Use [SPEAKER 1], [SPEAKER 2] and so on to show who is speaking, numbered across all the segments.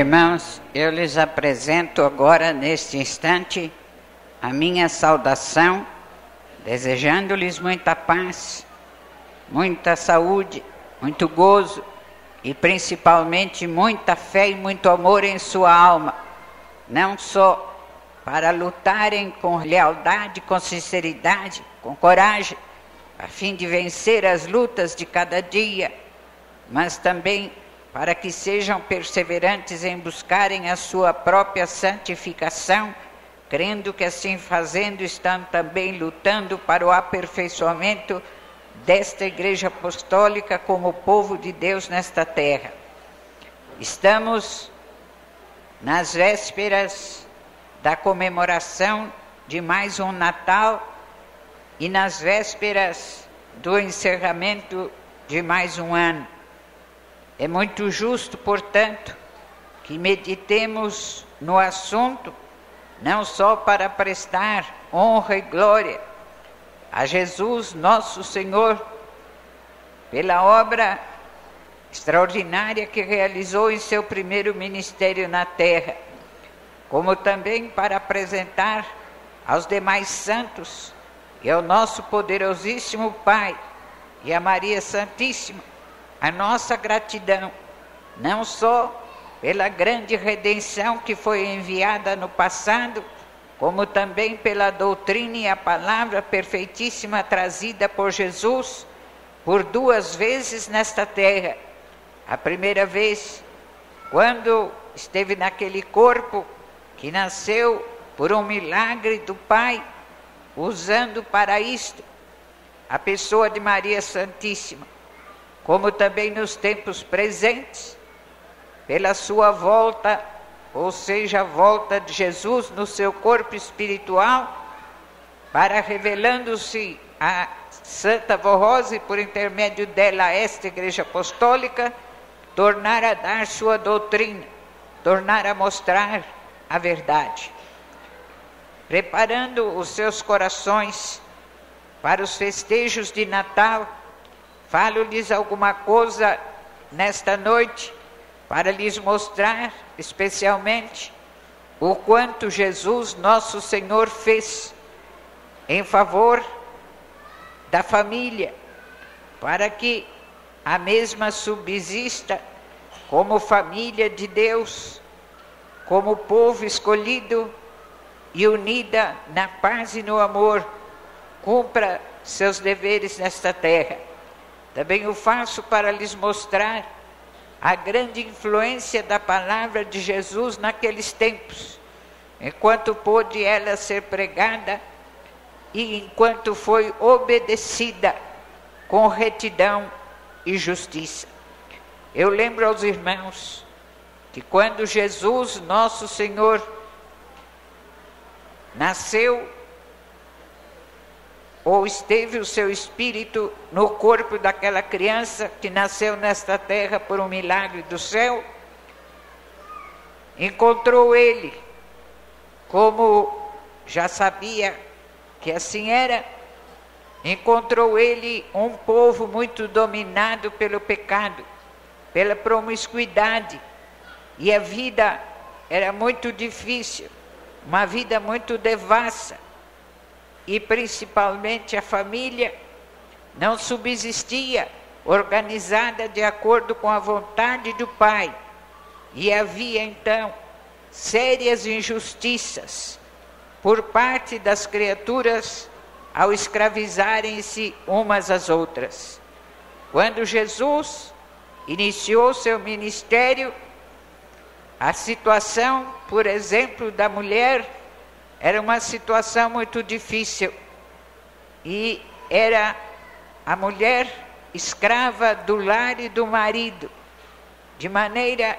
[SPEAKER 1] irmãos, eu lhes apresento agora, neste instante, a minha saudação, desejando-lhes muita paz, muita saúde, muito gozo e principalmente muita fé e muito amor em sua alma, não só para lutarem com lealdade, com sinceridade, com coragem, a fim de vencer as lutas de cada dia, mas também para que sejam perseverantes em buscarem a sua própria santificação, crendo que assim fazendo estão também lutando para o aperfeiçoamento desta Igreja Apostólica como povo de Deus nesta terra. Estamos nas vésperas da comemoração de mais um Natal e nas vésperas do encerramento de mais um ano. É muito justo, portanto, que meditemos no assunto, não só para prestar honra e glória a Jesus, nosso Senhor, pela obra extraordinária que realizou em seu primeiro ministério na terra, como também para apresentar aos demais santos e ao nosso poderosíssimo Pai e a Maria Santíssima a nossa gratidão, não só pela grande redenção que foi enviada no passado, como também pela doutrina e a palavra perfeitíssima trazida por Jesus por 2 vezes nesta terra. A primeira vez, quando esteve naquele corpo que nasceu por um milagre do Pai, usando para isto a pessoa de Maria Santíssima, como também nos tempos presentes, pela sua volta, ou seja, a volta de Jesus no seu corpo espiritual, para revelando-se a Santa Vó Rosa e por intermédio dela a esta Igreja Apostólica, tornar a dar sua doutrina, tornar a mostrar a verdade. Preparando os seus corações para os festejos de Natal, falo-lhes alguma coisa nesta noite para lhes mostrar especialmente o quanto Jesus, nosso Senhor, fez em favor da família, para que a mesma subsista como família de Deus, como povo escolhido e unida na paz e no amor, cumpra seus deveres nesta terra. Também o faço para lhes mostrar a grande influência da palavra de Jesus naqueles tempos, enquanto pôde ela ser pregada e enquanto foi obedecida com retidão e justiça. Eu lembro aos irmãos que quando Jesus, nosso Senhor, nasceu, ou esteve o seu espírito no corpo daquela criança que nasceu nesta terra por um milagre do céu, encontrou ele, como já sabia que assim era, encontrou ele um povo muito dominado pelo pecado, pela promiscuidade, e a vida era muito difícil, uma vida muito devassa, e principalmente a família não subsistia organizada de acordo com a vontade do Pai, e havia então sérias injustiças por parte das criaturas ao escravizarem-se umas às outras. Quando Jesus iniciou seu ministério, a situação, por exemplo, da mulher era uma situação muito difícil, e era a mulher escrava do lar e do marido, de maneira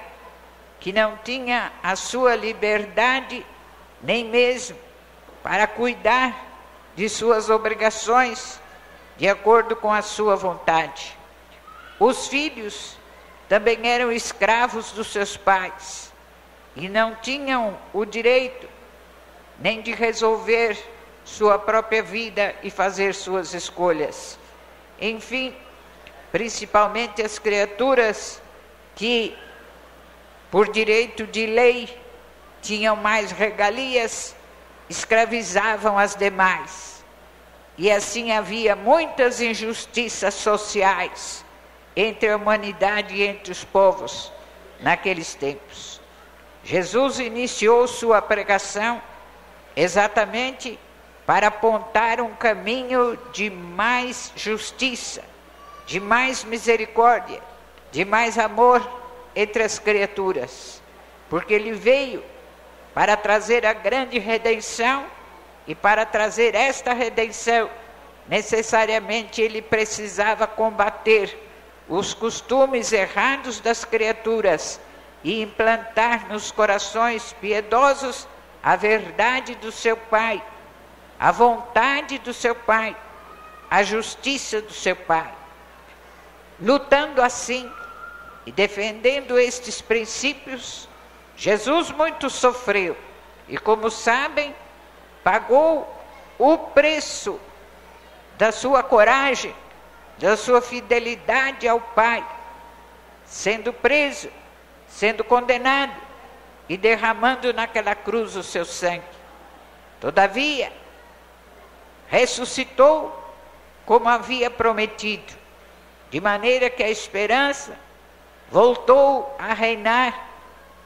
[SPEAKER 1] que não tinha a sua liberdade nem mesmo para cuidar de suas obrigações de acordo com a sua vontade. Os filhos também eram escravos dos seus pais e não tinham o direito nem de resolver sua própria vida e fazer suas escolhas. Enfim, principalmente as criaturas que por direito de lei, tinham mais regalias, escravizavam as demais. E assim havia muitas injustiças sociais entre a humanidade e entre os povos naqueles tempos. Jesus iniciou sua pregação exatamente para apontar um caminho de mais justiça, de mais misericórdia, de mais amor entre as criaturas, porque ele veio para trazer a grande redenção, e para trazer esta redenção, necessariamente ele precisava combater os costumes errados das criaturas e implantar nos corações piedosos a verdade do seu Pai, a vontade do seu Pai, a justiça do seu Pai. Lutando assim e defendendo estes princípios, Jesus muito sofreu e, como sabem, pagou o preço da sua coragem, da sua fidelidade ao Pai, sendo preso, sendo condenado e derramando naquela cruz o seu sangue. Todavia, ressuscitou como havia prometido, de maneira que a esperança voltou a reinar,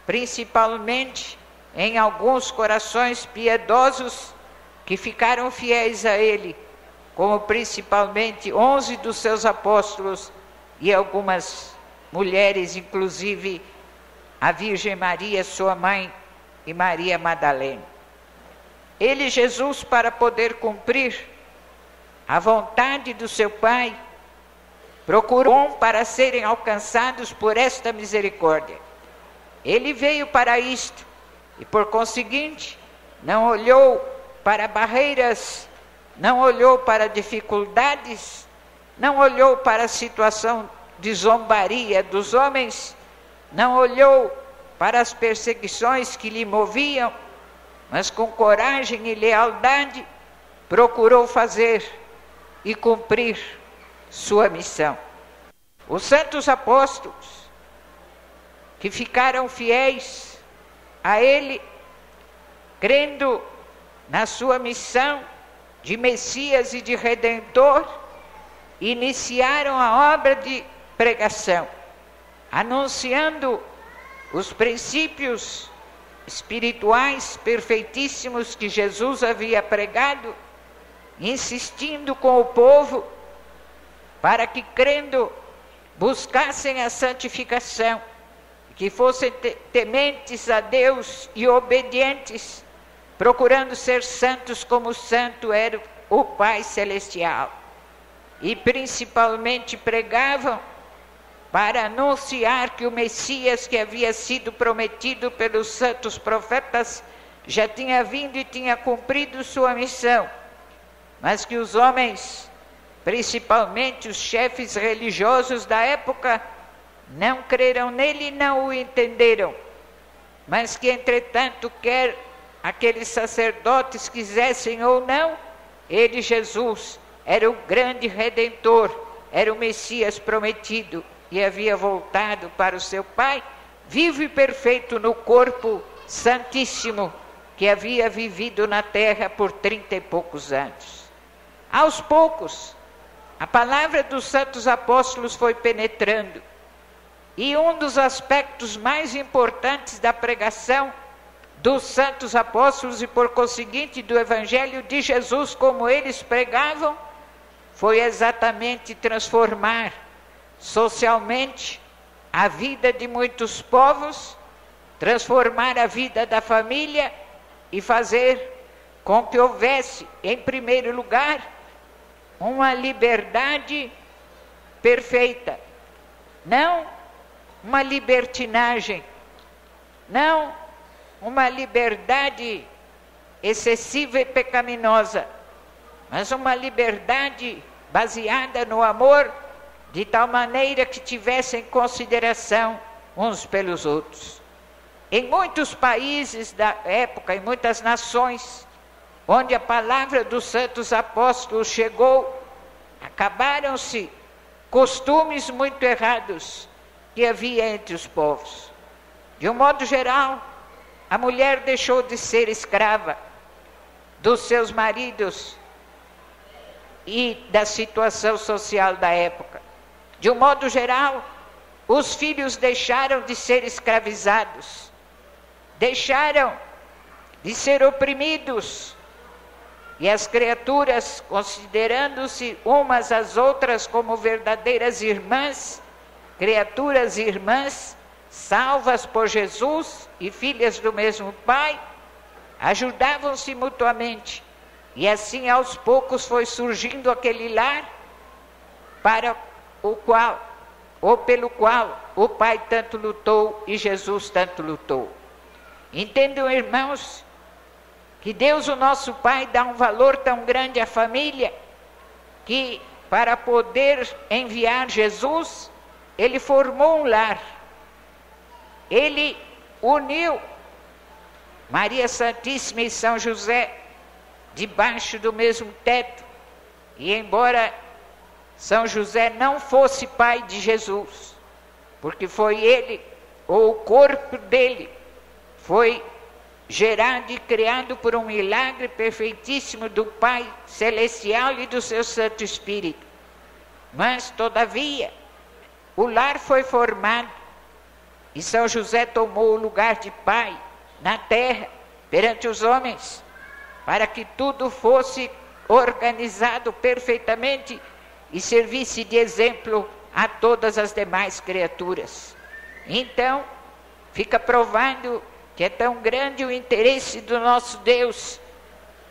[SPEAKER 1] principalmente em alguns corações piedosos que ficaram fiéis a ele, como principalmente 11 dos seus apóstolos e algumas mulheres, inclusive a Virgem Maria, sua mãe, e Maria Madalena. Ele, Jesus, para poder cumprir a vontade do seu Pai, procurou para serem alcançados por esta misericórdia. Ele veio para isto e, por conseguinte, não olhou para barreiras, não olhou para dificuldades, não olhou para a situação de zombaria dos homens, não olhou para as perseguições que lhe moviam, mas com coragem e lealdade procurou fazer e cumprir sua missão. Os santos apóstolos que ficaram fiéis a ele, crendo na sua missão de Messias e de Redentor, iniciaram a obra de pregação, anunciando os princípios espirituais perfeitíssimos que Jesus havia pregado, insistindo com o povo para que, crendo, buscassem a santificação, que fossem tementes a Deus e obedientes, procurando ser santos como santo era o Pai Celestial. E principalmente pregavam para anunciar que o Messias que havia sido prometido pelos santos profetas já tinha vindo e tinha cumprido sua missão, mas que os homens, principalmente os chefes religiosos da época, não creram nele e não o entenderam, mas que, entretanto, quer aqueles sacerdotes quisessem ou não, ele, Jesus, era o grande Redentor, era o Messias prometido e havia voltado para o seu Pai, vivo e perfeito no corpo santíssimo que havia vivido na terra por 30 e poucos anos. Aos poucos, a palavra dos santos apóstolos foi penetrando, e um dos aspectos mais importantes da pregação dos santos apóstolos e, por conseguinte, do Evangelho de Jesus, como eles pregavam, foi exatamente transformar socialmente a vida de muitos povos, transformar a vida da família e fazer com que houvesse, em primeiro lugar, uma liberdade perfeita, não uma libertinagem, não uma liberdade excessiva e pecaminosa, mas uma liberdade baseada no amor, de tal maneira que tivessem consideração uns pelos outros. Em muitos países da época, em muitas nações, onde a palavra dos santos apóstolos chegou, acabaram-se costumes muito errados que havia entre os povos. De um modo geral, a mulher deixou de ser escrava dos seus maridos e da situação social da época. De um modo geral, os filhos deixaram de ser escravizados, deixaram de ser oprimidos, e as criaturas, considerando-se umas às outras como verdadeiras irmãs, criaturas irmãs, salvas por Jesus e filhas do mesmo Pai, ajudavam-se mutuamente, e assim aos poucos foi surgindo aquele lar para o qual, ou pelo qual, o Pai tanto lutou e Jesus tanto lutou. Entendam, irmãos, que Deus, o nosso Pai, dá um valor tão grande à família, que para poder enviar Jesus, Ele formou um lar. Ele uniu Maria Santíssima e São José debaixo do mesmo teto. E embora São José não fosse pai de Jesus, porque foi ele, ou o corpo dele, foi gerado e criado por um milagre perfeitíssimo do Pai Celestial e do seu Santo Espírito. Mas, todavia, o lar foi formado, e São José tomou o lugar de pai na terra, perante os homens, para que tudo fosse organizado perfeitamente e servisse de exemplo a todas as demais criaturas. Então, fica provado que é tão grande o interesse do nosso Deus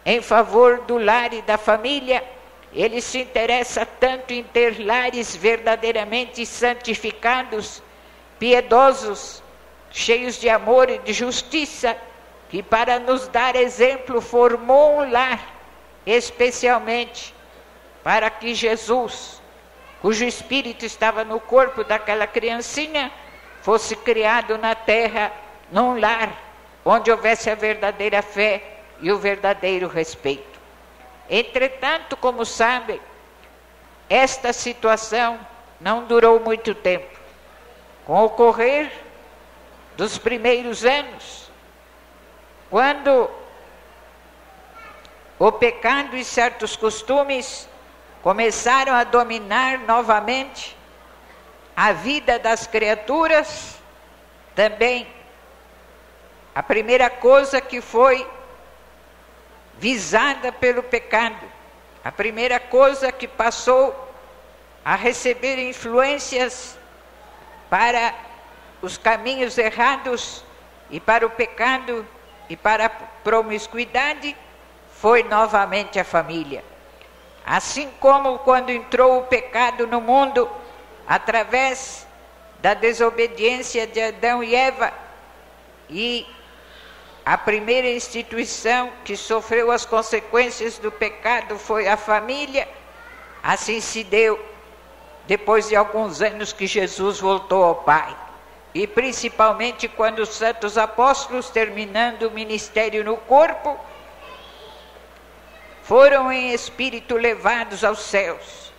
[SPEAKER 1] em favor do lar e da família. Ele se interessa tanto em ter lares verdadeiramente santificados, piedosos, cheios de amor e de justiça, que para nos dar exemplo formou um lar, especialmente para que Jesus, cujo espírito estava no corpo daquela criancinha, fosse criado na terra, num lar onde houvesse a verdadeira fé e o verdadeiro respeito. Entretanto, como sabem, esta situação não durou muito tempo. Com o correr dos primeiros anos, quando o pecado e certos costumes começaram a dominar novamente a vida das criaturas, também a primeira coisa que foi visada pelo pecado, a primeira coisa que passou a receber influências para os caminhos errados e para o pecado e para a promiscuidade, foi novamente a família. Assim como quando entrou o pecado no mundo, através da desobediência de Adão e Eva, e a primeira instituição que sofreu as consequências do pecado foi a família, assim se deu depois de alguns anos que Jesus voltou ao Pai. E principalmente quando os santos apóstolos, terminando o ministério no corpo, foram em espírito levados aos céus,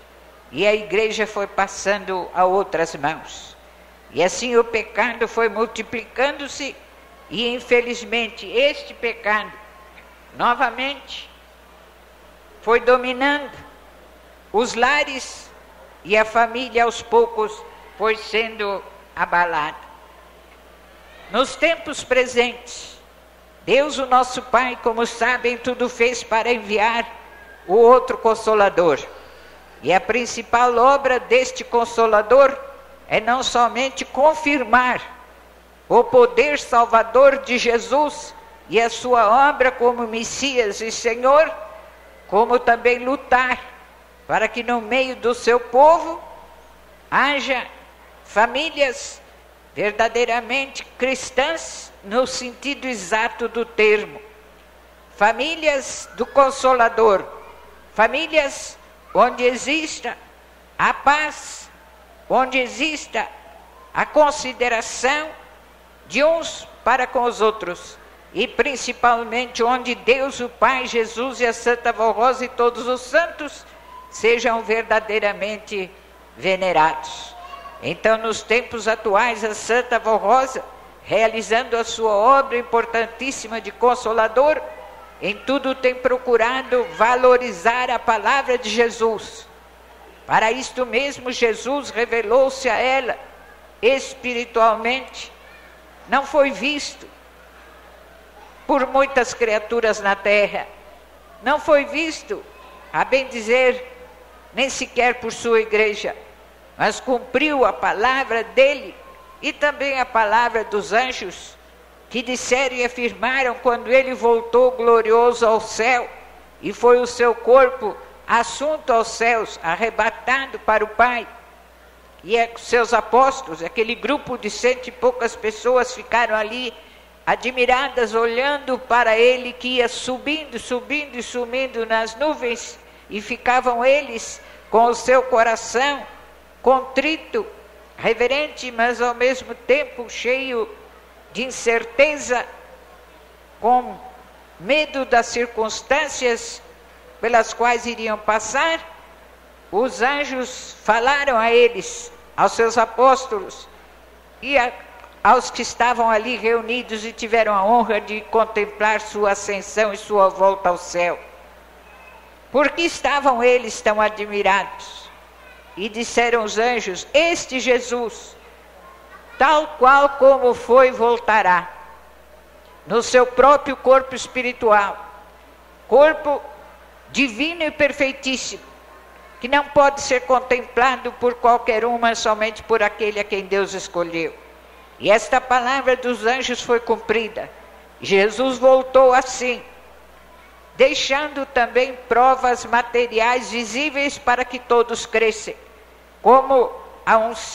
[SPEAKER 1] e a igreja foi passando a outras mãos. E assim o pecado foi multiplicando-se, e infelizmente este pecado novamente foi dominando os lares, e a família aos poucos foi sendo abalada. Nos tempos presentes, Deus, o nosso Pai, como sabem, tudo fez para enviar o outro Consolador. E a principal obra deste Consolador é não somente confirmar o poder salvador de Jesus e a sua obra como Messias e Senhor, como também lutar para que no meio do seu povo haja famílias verdadeiramente cristãs no sentido exato do termo, famílias do Consolador, famílias onde exista a paz, onde exista a consideração de uns para com os outros, e principalmente onde Deus, o Pai, Jesus e a Santa Vó Rosa e todos os santos sejam verdadeiramente venerados. Então, nos tempos atuais, a Santa Vó Rosa realizando a sua obra importantíssima de Consolador, em tudo tem procurado valorizar a palavra de Jesus. Para isto mesmo, Jesus revelou-se a ela espiritualmente. Não foi visto por muitas criaturas na terra. Não foi visto, a bem dizer, nem sequer por sua igreja. Mas cumpriu a palavra dele e também a palavra dos anjos, que disseram e afirmaram quando ele voltou glorioso ao céu, e foi o seu corpo assunto aos céus, arrebatado para o Pai. E seus apóstolos, aquele grupo de 100 e poucas pessoas, ficaram ali admiradas, olhando para ele que ia subindo, subindo e sumindo nas nuvens, e ficavam eles com o seu coração contrito, reverente, mas ao mesmo tempo cheio de incerteza, com medo das circunstâncias pelas quais iriam passar. Os anjos falaram a eles, aos seus apóstolos e aos que estavam ali reunidos e tiveram a honra de contemplar sua ascensão e sua volta ao céu. Por que estavam eles tão admirados? E disseram os anjos: este Jesus, tal qual como foi, voltará, no seu próprio corpo espiritual, corpo divino e perfeitíssimo, que não pode ser contemplado por qualquer um, mas somente por aquele a quem Deus escolheu. E esta palavra dos anjos foi cumprida. Jesus voltou assim, deixando também provas materiais visíveis para que todos crescem, como a unção